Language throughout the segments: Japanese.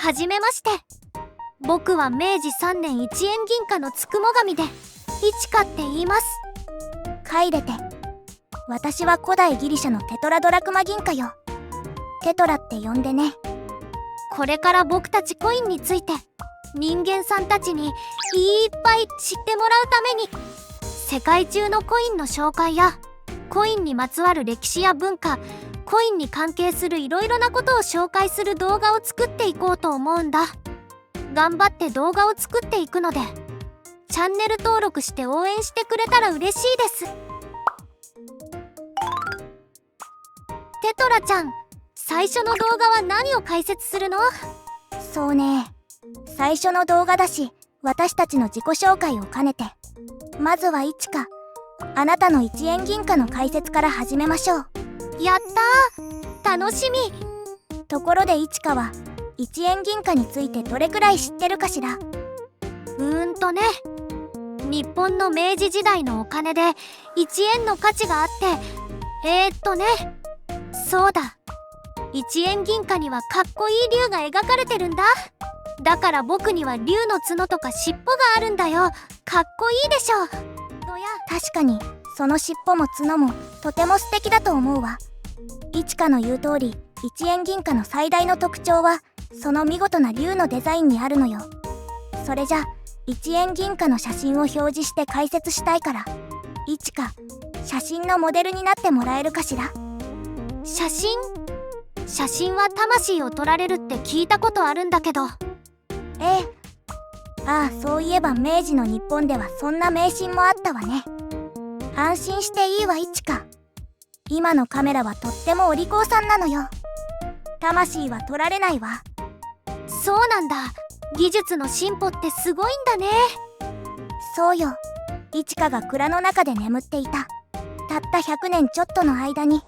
はじめまして。僕は明治3年一円銀貨のつくも神で、イチカって言います。カイレテ。私は古代ギリシャのテトラドラクマ銀貨よ。テトラって呼んでね。これから僕たちコインについて人間さんたちにいっぱい知ってもらうために、世界中のコインの紹介やコインにまつわる歴史や文化、コインに関係するいろいろなことを紹介する動画を作っていこうと思うんだ。頑張って動画を作っていくので、チャンネル登録して応援してくれたら嬉しいです。テトラちゃん、最初の動画は何を解説するの？そうね、最初の動画だし、私たちの自己紹介を兼ねて、まずはイチカ、あなたの1円銀貨の解説から始めましょう。やったー、楽しみ。ところでイチカは1円銀貨についてどれくらい知ってるかしら？ね、日本の明治時代のお金で1円の価値があって、そうだ、1円銀貨にはかっこいい竜が描かれてるんだ。だから僕には竜の角とか尻尾があるんだよ。かっこいいでしょ。確かにその尻尾も角もとても素敵だと思うわ。イチカの言う通り、1円銀貨の最大の特徴はその見事な竜のデザインにあるのよ。それじゃ1円銀貨の写真を表示して解説したいから、イチカ、写真のモデルになってもらえるかしら？写真は魂を取られるって聞いたことあるんだけど。ええ。ああ、そういえば明治の日本ではそんな迷信もあったわね。安心していいわイチカ。今のカメラはとってもお利口さんなのよ。魂は取られないわ。そうなんだ。技術の進歩ってすごいんだね。そうよ。イチカが蔵の中で眠っていたたった100年ちょっとの間に、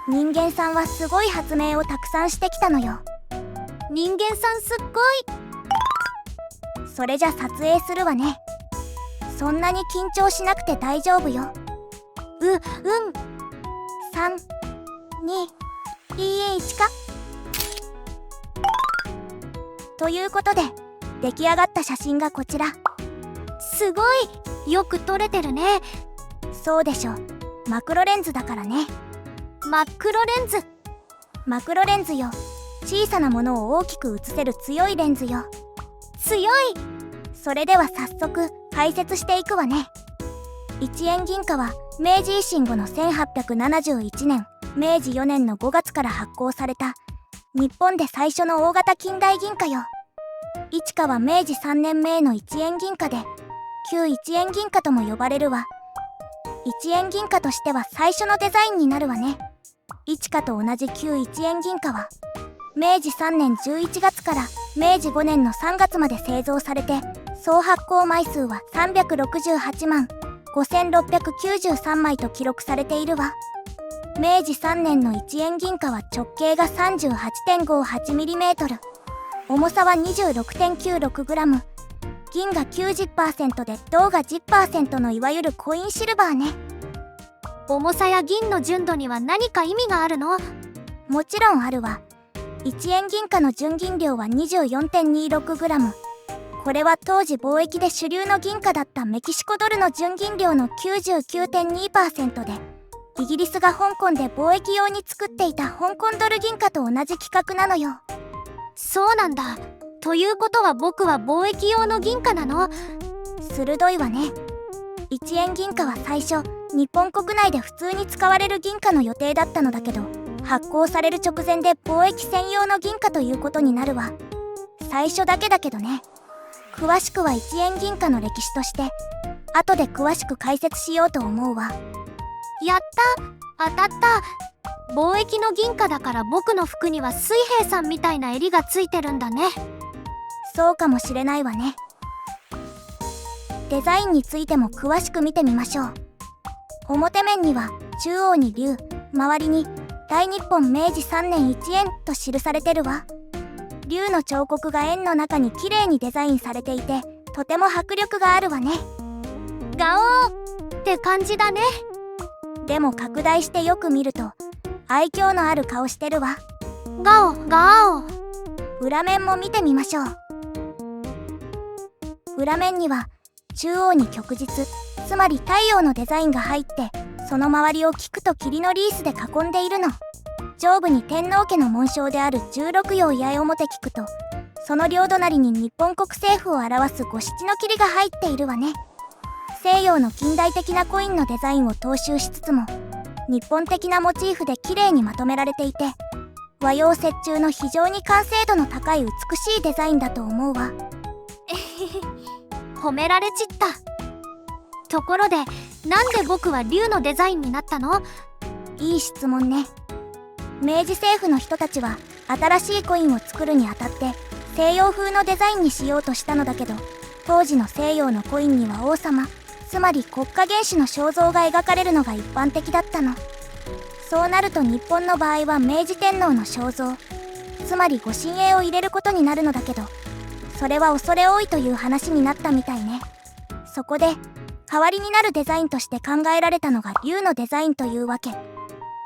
人間さんはすごい発明をたくさんしてきたのよ。人間さんすっごい。それじゃ撮影するわね。そんなに緊張しなくて大丈夫よ。3、2、1か。ということで、出来上がった写真がこちら。すごいよく撮れてるね。そうでしょ。マクロレンズだからね。マクロレンズ。マクロレンズよ。小さなものを大きく映せる強いレンズよ。強い。それでは早速解説していくわね。1円銀貨は明治維新後の1871年、明治4年の5月から発行された日本で最初の大型近代銀貨よ。イチカは明治3年目の1円銀貨で、旧1円銀貨とも呼ばれるわ。1円銀貨としては最初のデザインになるわね。イチカと同じ旧1円銀貨は、明治3年11月から明治5年の3月まで製造されて、総発行枚数は368万5693枚と記録されているわ。明治3年の1円銀貨は直径が 38.58mm、重さは 26.96g、銀が 90% で銅が 10% のいわゆるコインシルバーね。重さや銀の純度には何か意味があるの？もちろんあるわ。1円銀貨の純銀量は 24.26g。これは当時貿易で主流の銀貨だったメキシコドルの純銀量の 99.2% で、イギリスが香港で貿易用に作っていた香港ドル銀貨と同じ規格なのよ。そうなんだ。ということは僕は貿易用の銀貨なの？鋭いわね。1円銀貨は最初、日本国内で普通に使われる銀貨の予定だったのだけど、発行される直前で貿易専用の銀貨ということになるわ。最初だけだけどね。詳しくは1円銀貨の歴史として、後で詳しく解説しようと思うわ。やった、当たった。貿易の銀貨だから僕の服には水兵さんみたいな襟がついてるんだね。そうかもしれないわね。デザインについても詳しく見てみましょう。表面には中央に竜、周りに大日本明治3年1円と記されてるわ。竜の彫刻が円の中に綺麗にデザインされていて、とても迫力があるわね。ガオーって感じだね。でも拡大してよく見ると愛嬌のある顔してるわ。ガオガオ。裏面も見てみましょう。裏面には中央に旭日、つまり太陽のデザインが入って、その周りを菊と霧のリースで囲んでいるの。上部に天皇家の紋章である16葉八重表菊と、その両隣に日本国政府を表す五七の霧が入っているわね。西洋の近代的なコインのデザインを踏襲しつつも、日本的なモチーフで綺麗にまとめられていて、和洋折衷の非常に完成度の高い美しいデザインだと思うわ。褒められちった。ところで、なんで僕は竜のデザインになったの？いい質問ね。明治政府の人たちは新しいコインを作るにあたって西洋風のデザインにしようとしたのだけど、当時の西洋のコインには王様、つまり国家元首の肖像が描かれるのが一般的だったの。そうなると日本の場合は明治天皇の肖像、つまり御神影を入れることになるのだけど、それは恐れ多いという話になったみたいね。そこで代わりになるデザインとして考えられたのが竜のデザインというわけ。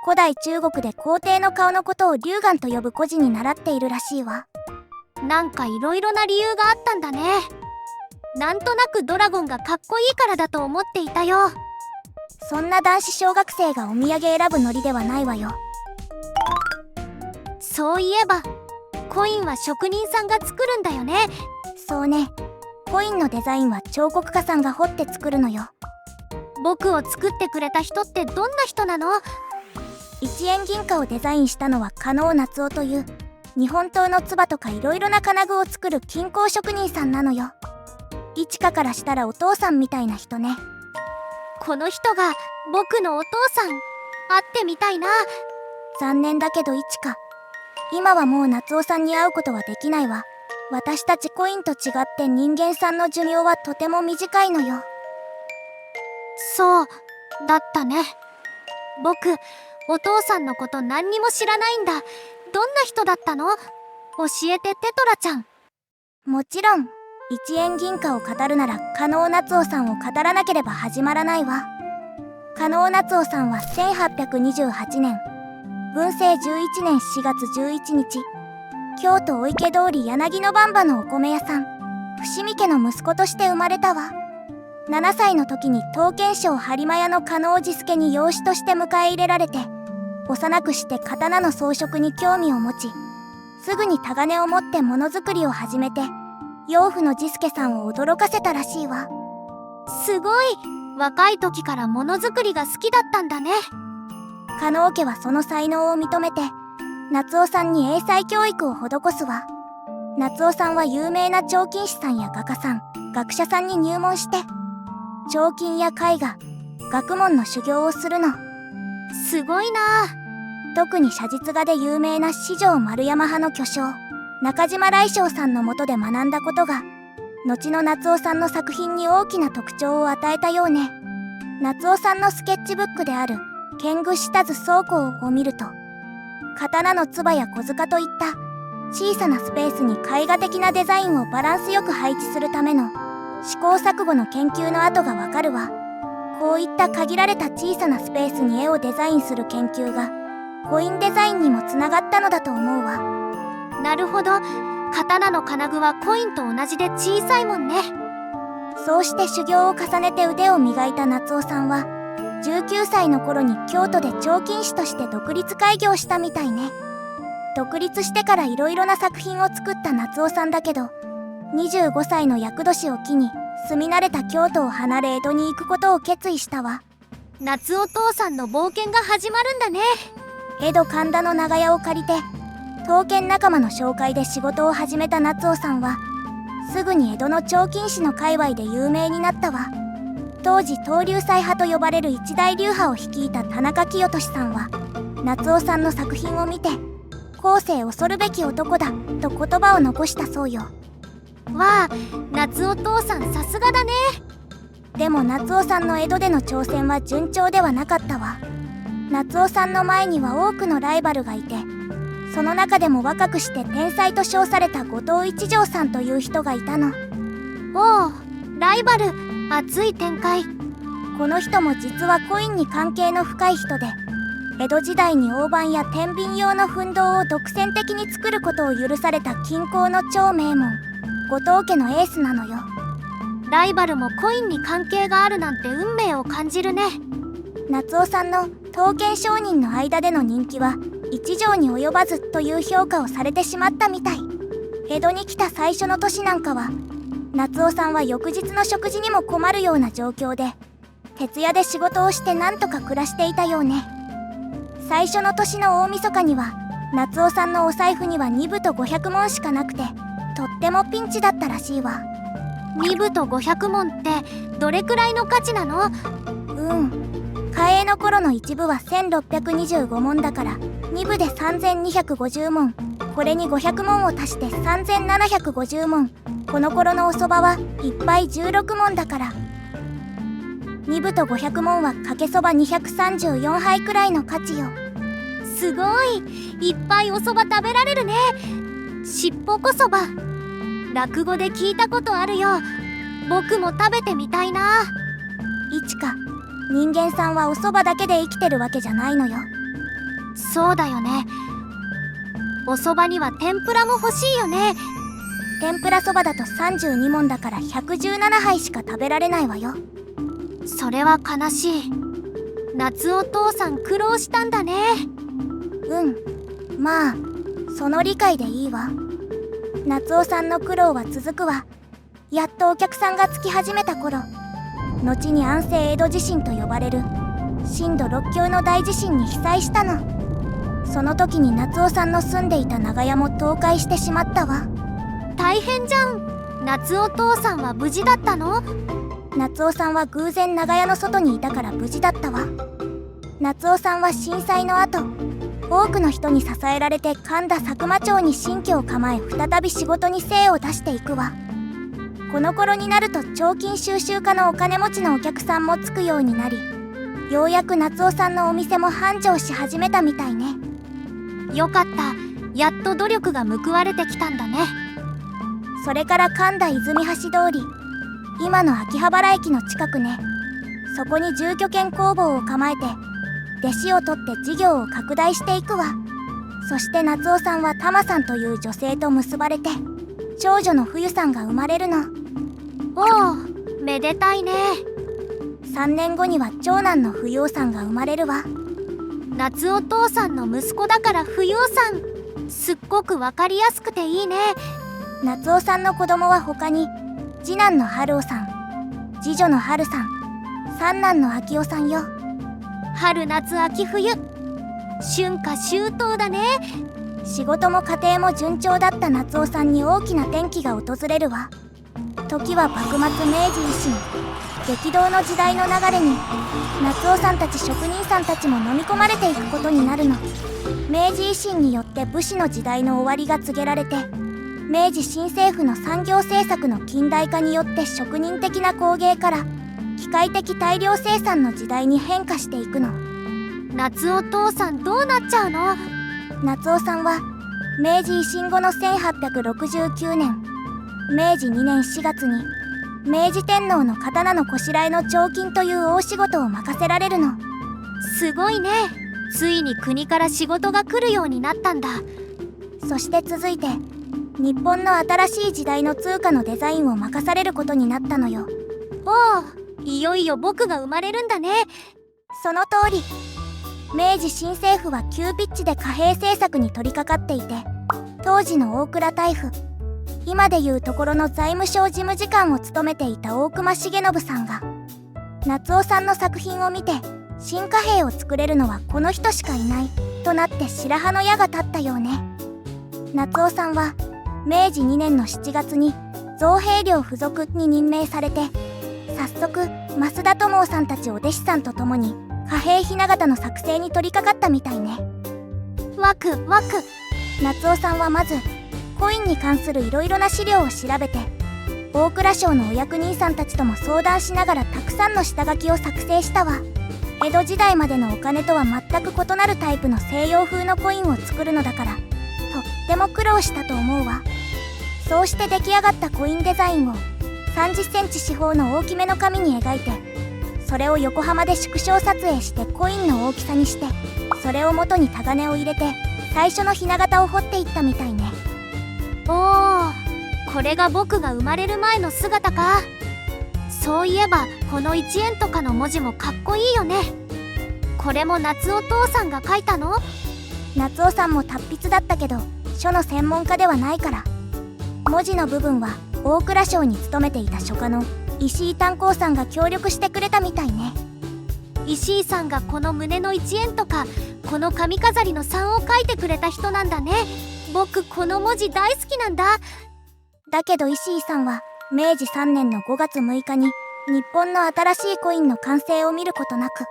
古代中国で皇帝の顔のことを竜眼と呼ぶ故事に倣っているらしいわ。なんかいろいろな理由があったんだね。なんとなくドラゴンがかっこいいからだと思っていたよ。そんな男子小学生がお土産選ぶノリではないわよ。そういえばコインは職人さんが作るんだよね。そうね。コインのデザインは彫刻家さんが彫って作るのよ。僕を作ってくれた人ってどんな人なの？一円銀貨をデザインしたのは加納夏夫という、日本刀の鐔とかいろいろな金具を作る金工職人さんなのよ。一華からしたらお父さんみたいな人ね。この人が僕のお父さん。会ってみたいな。残念だけど一華、今はもう夏夫さんに会うことはできないわ。私たちコインと違って人間さんの寿命はとても短いのよ。そうだったね。僕お父さんのこと何にも知らないんだ。どんな人だったの？教えてテトラちゃん。もちろん、一円銀貨を語るなら加納夏夫さんを語らなければ始まらないわ。加納夏夫さんは1828年、文政11年4月11日、京都お池通り柳の番場のお米屋さん、伏見家の息子として生まれたわ。7歳の時に刀剣商播磨屋の加納治助に養子として迎え入れられて、幼くして刀の装飾に興味を持ち、すぐにタガネを持ってものづくりを始めて、養父の治助さんを驚かせたらしいわ。すごい。若い時からものづくりが好きだったんだね。加納家はその才能を認めて、夏夫さんに英才教育を施すわ。夏夫さんは有名な彫金師さんや画家さん、学者さんに入門して、彫金や絵画、学問の修行をするの。すごいな。特に写実画で有名な四条丸山派の巨匠、中島来生さんの下で学んだことが、後の夏夫さんの作品に大きな特徴を与えたようね。夏夫さんのスケッチブックである剣具下図倉庫を見ると、刀の鐔や小柄といった小さなスペースに絵画的なデザインをバランスよく配置するための試行錯誤の研究の跡がわかるわ。こういった限られた小さなスペースに絵をデザインする研究がコインデザインにもつながったのだと思うわ。なるほど。刀の金具はコインと同じで小さいもんね。そうして修行を重ねて腕を磨いた夏夫さんは19歳の頃に京都で彫金師として独立開業したみたいね。独立してからいろいろな作品を作った夏夫さんだけど、25歳の厄年を機に住み慣れた京都を離れ江戸に行くことを決意したわ。夏お父さんの冒険が始まるんだね。江戸神田の長屋を借りて刀剣仲間の紹介で仕事を始めた夏夫さんはすぐに江戸の彫金師の界隈で有名になったわ。当時東流斎派と呼ばれる一大流派を率いた田中清俊さんは夏夫さんの作品を見て後世恐るべき男だと言葉を残したそうよ。わあ、夏お父さんさすがだね。でも夏夫さんの江戸での挑戦は順調ではなかったわ。夏夫さんの前には多くのライバルがいて、その中でも若くして天才と称された後藤一条さんという人がいたの。おお、ライバル、熱い展開。この人も実はコインに関係の深い人で、江戸時代に大判や天秤用の粉銅を独占的に作ることを許された近郊の超名門後藤家のエースなのよ。ライバルもコインに関係があるなんて運命を感じるね。夏雄さんの刀剣商人の間での人気は一条に及ばずという評価をされてしまったみたい。江戸に来た最初の年なんかは夏雄さんは翌日の食事にも困るような状況で徹夜で仕事をしてなんとか暮らしていたようね。最初の年の大晦日には夏雄さんのお財布には2部と500文しかなくてとってもピンチだったらしいわ。2部と500文ってどれくらいの価値なの？嘉永の頃の1部は1625文だから2部で3250文、これに500文を足して3750文。この頃のおそばは1杯16文だから2部と500文はかけそば234杯くらいの価値よ。すごい、いっぱいおそば食べられるね。しっぽこそば、落語で聞いたことあるよ。僕も食べてみたいな。いちか、人間さんはおそばだけで生きてるわけじゃないのよ。そうだよね。おそばには天ぷらも欲しいよね。天ぷらそばだと32文だから117杯しか食べられないわよ。それは悲しい。夏お父さん苦労したんだね。まあその理解でいいわ。夏雄さんの苦労は続くわ。やっとお客さんがつき始めた頃、後に安政江戸地震と呼ばれる震度6強の大地震に被災したの。その時に夏雄さんの住んでいた長屋も倒壊してしまったわ。大変じゃん。夏お父さんは無事だったの？夏雄さんは偶然長屋の外にいたから無事だったわ。夏雄さんは震災の後、多くの人に支えられて神田佐久間町に新居を構え再び仕事に精を出していくわ。この頃になると彫金収集家のお金持ちのお客さんもつくようになり、ようやく夏雄さんのお店も繁盛し始めたみたいね。よかった。やっと努力が報われてきたんだね。それから神田泉橋通り、今の秋葉原駅の近くね。そこに住居兼工房を構えて弟子を取って事業を拡大していくわ。そして夏雄さんはタマさんという女性と結ばれて長女の冬さんが生まれるの。おお、めでたいね。3年後には長男の冬男さんが生まれるわ。夏お父さんの息子だから冬男さん。すっごくわかりやすくていいね。夏雄さんの子供は他に次男の春男さん、次女の春さん、三男の秋男さんよ。春夏秋冬、春夏秋冬だね。仕事も家庭も順調だった夏雄さんに大きな転機が訪れるわ。時は幕末明治維新、激動の時代の流れに夏雄さんたち職人さんたちも飲み込まれていくことになるの。明治維新によって武士の時代の終わりが告げられて、明治新政府の産業政策の近代化によって職人的な工芸から機械的大量生産の時代に変化していくの。夏お父さんどうなっちゃうの？夏雄さんは明治維新後の1869年、明治2年4月に明治天皇の刀のこしらえの彫金という大仕事を任せられるの。すごいね。ついに国から仕事が来るようになったんだ。そして続いて日本の新しい時代の通貨のデザインを任されることになったのよ。おお、いよいよ僕が生まれるんだね。その通り。明治新政府は急ピッチで貨幣政策に取り掛かっていて、当時の大蔵大夫、今でいうところの財務省事務次官を務めていた大隈重信さんが夏雄さんの作品を見て、新貨幣を作れるのはこの人しかいないとなって白羽の矢が立ったようね。夏雄さんは明治2年の7月に造幣寮附属に任命されて、早速増田友夫さんたちお弟子さんと共に貨幣ひな形の作成に取り掛かったみたいね。ワクワク。夏雄さんはまずコインに関するいろいろな資料を調べて、大蔵省のお役人さんたちとも相談しながらたくさんの下書きを作成したわ。江戸時代までのお金とは全く異なるタイプの西洋風のコインを作るのだから、とっても苦労したと思うわ。そうして出来上がったコインデザインを30センチ四方の大きめの紙に描いて、それを横浜で縮小撮影してコインの大きさにして、それを元にタガネを入れて最初のひな形を彫っていったみたいね。おー、これが僕が生まれる前の姿か。そういえばこの1円とかの文字もかっこいいよね。これも夏お父さんが書いたの？夏夫さんも達筆だったけど書の専門家ではないから。文字の部分は大蔵省に勤めていた書家の石井炭鉱さんが協力してくれたみたいね。石井さんがこの胸の1円とかこの髪飾りの3を書いてくれた人なんだね。僕この文字大好きなんだ。だけど石井さんは明治3年の5月6日に日本の新しいコインの完成を見ることなく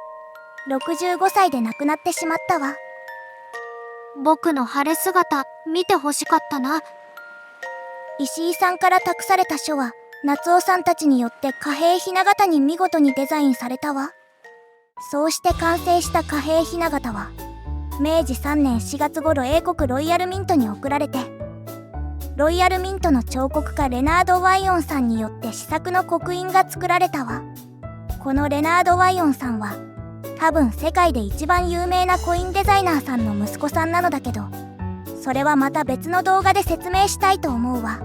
65歳で亡くなってしまったわ。僕の晴れ姿見てほしかったな。石井さんから託された書は夏夫さんたちによって貨幣ひな形に見事にデザインされたわ。そうして完成した貨幣ひな形は明治3年4月頃英国ロイヤルミントに送られて、ロイヤルミントの彫刻家レナード・ワイオンさんによって試作の刻印が作られたわ。このレナード・ワイオンさんは多分世界で一番有名なコインデザイナーさんの息子さんなのだけど、それはまた別の動画で説明したいと思うわ。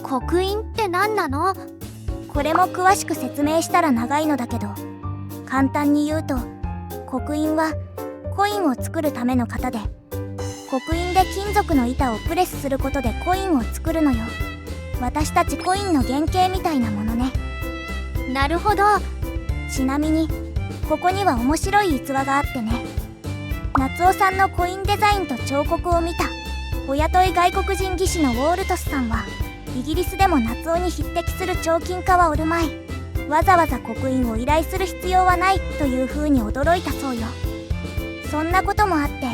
刻印って何なの？これも詳しく説明したら長いのだけど、簡単に言うと刻印はコインを作るための型で、刻印で金属の板をプレスすることでコインを作るのよ。私たちコインの原型みたいなものね。なるほど。ちなみにここには面白い逸話があってね。夏夫さんのコインデザインと彫刻を見たお雇い外国人技師のウォールトスさんは、イギリスでも夏夫に匹敵する彫金家はおるまい、わざわざ刻印を依頼する必要はないという風に驚いたそうよ。そんなこともあって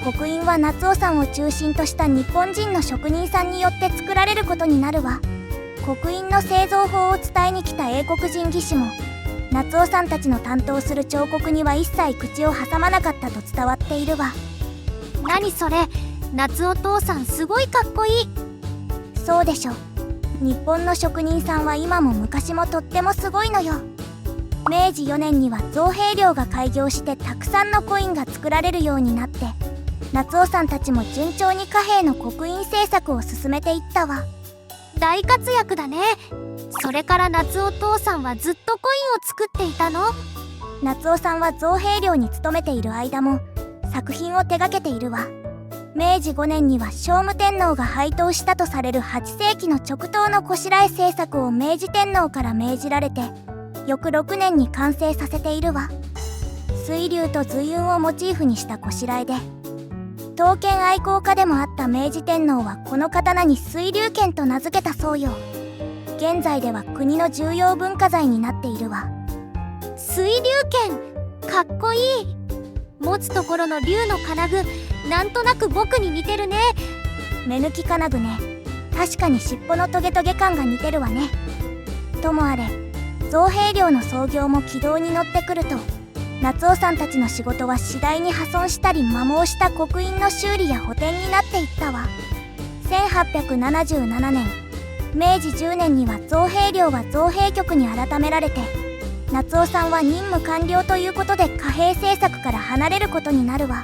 刻印は夏夫さんを中心とした日本人の職人さんによって作られることになるわ。刻印の製造法を伝えに来た英国人技師も夏夫さんたちの担当する彫刻には一切口を挟まなかったと伝わっているわ。何それ、夏お父さんすごいかっこいい。そうでしょ。日本の職人さんは今も昔もとってもすごいのよ。明治4年には造幣寮が開業してたくさんのコインが作られるようになって、夏夫さんたちも順調に貨幣の刻印製作を進めていったわ。大活躍だね。それから夏お父さんはずっとコインを作っていたの？夏夫さんは造幣寮に勤めている間も作品を手掛けているわ。明治5年には聖武天皇が配当したとされる8世紀の直刀のこしらえ製作を明治天皇から命じられて、翌6年に完成させているわ。水龍と随雲をモチーフにしたこしらえで、刀剣愛好家でもあった明治天皇はこの刀に水龍剣と名付けたそうよ。現在では国の重要文化財になっているわ。水龍剣かっこいい。持つところの龍の金具、なんとなく僕に似てるね。目抜き金具ね。確かに尻尾のトゲトゲ感が似てるわね。ともあれ造幣寮の創業も軌道に乗ってくると、夏夫さんたちの仕事は次第に破損したり摩耗した刻印の修理や補填になっていったわ。1877年明治10年には造幣寮は造幣局に改められて、夏夫さんは任務完了ということで貨幣製作から離れることになるわ。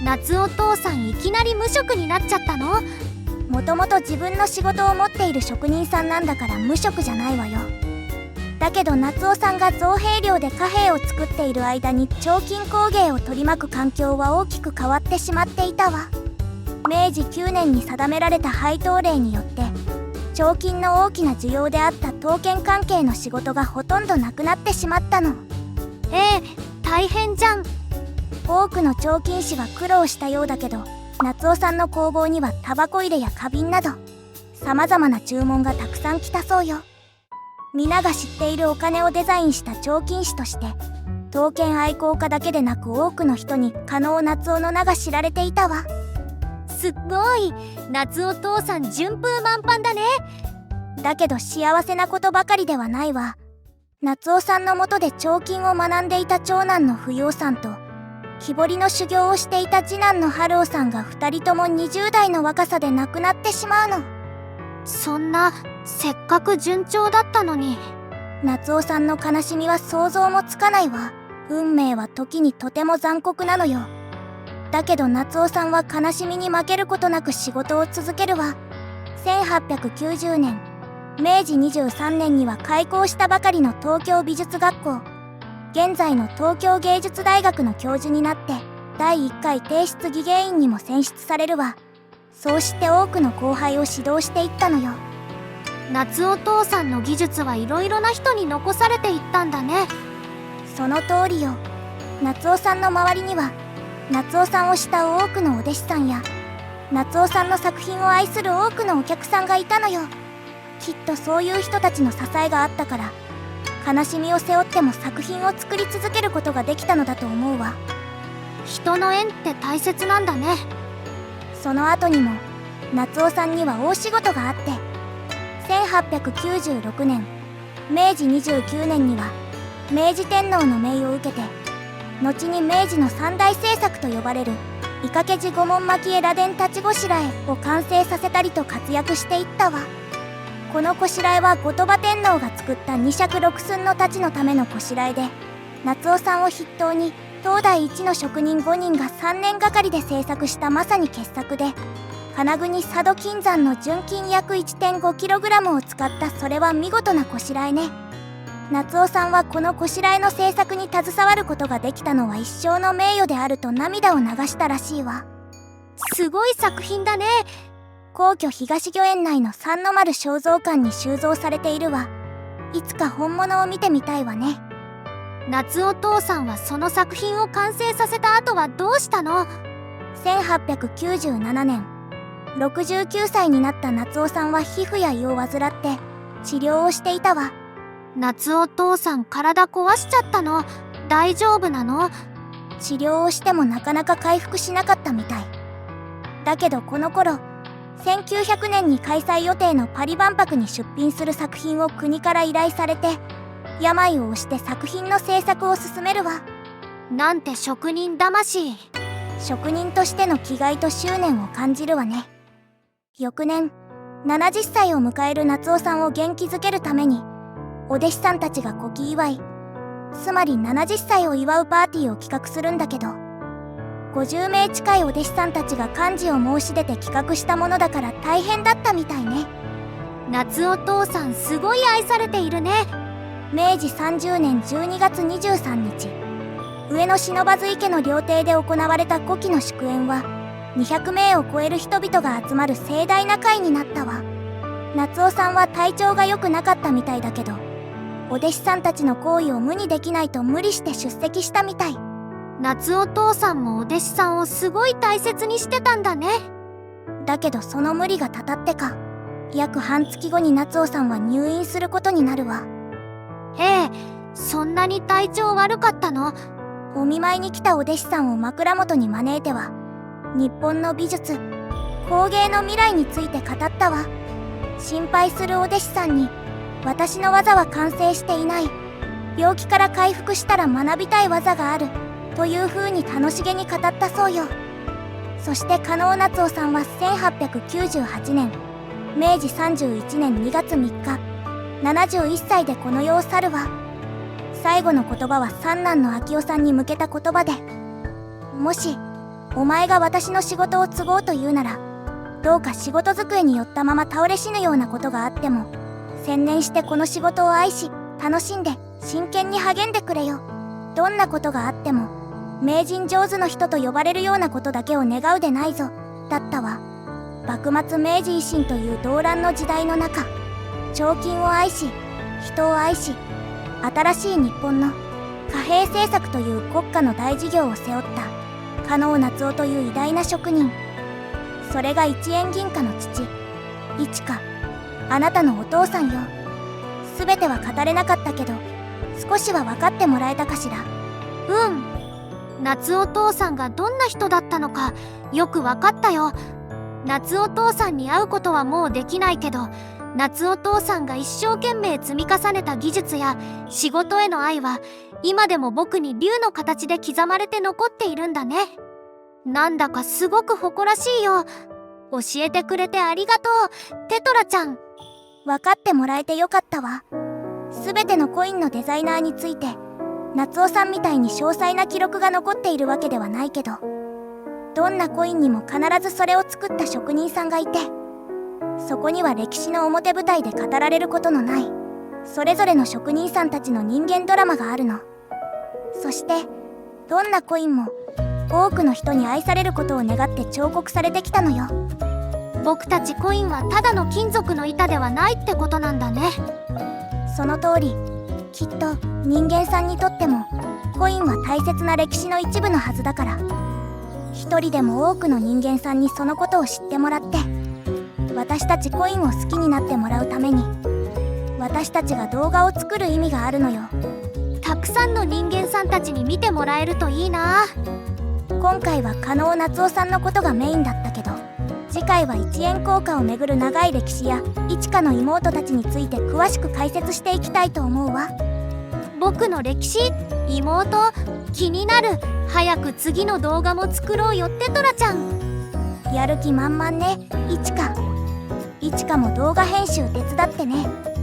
夏お父さんいきなり無職になっちゃったの？もともと自分の仕事を持っている職人さんなんだから無職じゃないわよ。だけど夏夫さんが造幣寮で貨幣を作っている間に彫金工芸を取り巻く環境は大きく変わってしまっていたわ。明治9年に定められた配当令によって彫金の大きな需要であった刀剣関係の仕事がほとんどなくなってしまったの。大変じゃん。多くの彫金師は苦労したようだけど、夏夫さんの工房にはタバコ入れや花瓶など様々な注文がたくさん来たそうよ。皆が知っているお金をデザインした彫金師として刀剣愛好家だけでなく多くの人に加納夏夫の名が知られていたわ。すっごい。夏お父さん順風満帆だね。だけど幸せなことばかりではないわ。夏夫さんの下で彫金を学んでいた長男の不要さんと木彫りの修行をしていた次男の春夫さんが2人とも20代の若さで亡くなってしまうの。そんな、せっかく順調だったのに。夏夫さんの悲しみは想像もつかないわ。運命は時にとても残酷なのよ。だけど夏夫さんは悲しみに負けることなく仕事を続けるわ。1890年、明治23年には開校したばかりの東京美術学校、現在の東京芸術大学の教授になって、第1回帝室技芸員にも選出されるわ。そうして多くの後輩を指導していったのよ。夏お父さんの技術はいろいろな人に残されていったんだね。その通りよ。夏夫さんの周りには、夏夫さんを慕う多くのお弟子さんや、夏夫さんの作品を愛する多くのお客さんがいたのよ。きっとそういう人たちの支えがあったから、悲しみを背負っても作品を作り続けることができたのだと思うわ。人の縁って大切なんだね。その後にも夏夫さんには大仕事があって、1896年、明治29年には明治天皇の命を受けて、後に明治の三大制作と呼ばれる伊掛寺御門蒔絵螺鈿立ちこしらえを完成させたりと活躍していったわ。このこしらえは後鳥羽天皇が作った二尺六寸の太刀のためのこしらえで、夏夫さんを筆頭に当代一の職人5人が3年がかりで制作したまさに傑作で、金具に佐渡金山の純金約 1.5kg を使ったそれは見事なこしらえね。夏夫さんはこのこしらえの制作に携わることができたのは一生の名誉であると涙を流したらしいわ。すごい作品だね。皇居東御苑内の三の丸肖像館に収蔵されているわ。いつか本物を見てみたいわね。夏お父さんはその作品を完成させた後はどうしたの？ 1897年、69歳になった夏夫さんは皮膚や胃を患って治療をしていたわ。夏お父さん体壊しちゃったの？大丈夫なの？治療をしてもなかなか回復しなかったみたい。だけどこの頃、1900年に開催予定のパリ万博に出品する作品を国から依頼されて、病を押して作品の制作を進めるわ。なんて職人魂。職人としての気概と執念を感じるわね。翌年、70歳を迎える夏夫さんを元気づけるために、お弟子さんたちが古希祝い、つまり70歳を祝うパーティーを企画するんだけど、50名近いお弟子さんたちが幹事を申し出て企画したものだから大変だったみたいね。夏お父さんすごい愛されているね。明治30年12月23日、上野不忍池の料亭で行われた古希の祝宴は、200名を超える人々が集まる盛大な会になったわ。夏夫さんは体調が良くなかったみたいだけど、お弟子さんたちの行為を無にできないと無理して出席したみたい。夏お父さんもお弟子さんをすごい大切にしてたんだね。だけどその無理がたたってか、約半月後に夏夫さんは入院することになるわ。へえ、そんなに体調悪かったの？お見舞いに来たお弟子さんを枕元に招いては、日本の美術、工芸の未来について語ったわ。心配するお弟子さんに、私の技は完成していない。病気から回復したら学びたい技がある。という風に楽しげに語ったそうよ。そして加納夏夫さんは1898年、明治31年2月3日、71歳でこの世を去るわ。最後の言葉は三男の昭夫さんに向けた言葉で、もし、お前が私の仕事を継ごうと言うなら、どうか仕事机に寄ったまま倒れ死ぬようなことがあっても、専念してこの仕事を愛し、楽しんで、真剣に励んでくれよ。どんなことがあっても、名人上手の人と呼ばれるようなことだけを願うでないぞ、だったわ。幕末明治維新という動乱の時代の中、彫金を愛し、人を愛し、新しい日本の貨幣政策という国家の大事業を背負った加納夏夫という偉大な職人。それが一円銀貨の父、一華、あなたのお父さんよ。すべては語れなかったけど、少しは分かってもらえたかしら。うん。夏お父さんがどんな人だったのかよく分かったよ。夏お父さんに会うことはもうできないけど、夏お父さんが一生懸命積み重ねた技術や仕事への愛は今でも僕に竜の形で刻まれて残っているんだね。なんだかすごく誇らしいよ。教えてくれてありがとう、テトラちゃん。分かってもらえてよかったわ。全てのコインのデザイナーについて夏夫さんみたいに詳細な記録が残っているわけではないけど、どんなコインにも必ずそれを作った職人さんがいて、そこには歴史の表舞台で語られることのないそれぞれの職人さんたちの人間ドラマがあるの。そしてどんなコインも多くの人に愛されることを願って彫刻されてきたのよ。僕たちコインはただの金属の板ではないってことなんだね。その通り。きっと人間さんにとってもコインは大切な歴史の一部のはずだから、一人でも多くの人間さんにそのことを知ってもらって、私たちコインを好きになってもらうために私たちが動画を作る意味があるのよ。たくさんの人間さんたちに見てもらえるといいな。今回は加納夏夫さんのことがメインだったけど、次回は1円硬貨をめぐる長い歴史やいちかの妹たちについて詳しく解説していきたいと思うわ。僕の歴史、妹、気になる。早く次の動画も作ろうよってトラちゃん。やる気満々ね、いちか。いちかも動画編集手伝ってね。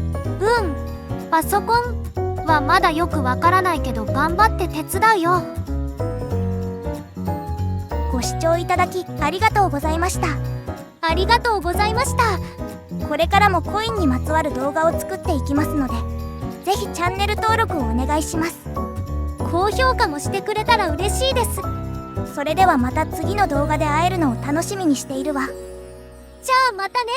パソコンはまだよくわからないけど頑張って手伝うよ。ご視聴いただきありがとうございました。ありがとうございました。これからもコインにまつわる動画を作っていきますので、ぜひチャンネル登録をお願いします。高評価もしてくれたら嬉しいです。それではまた次の動画で会えるのを楽しみにしているわ。じゃあまたね。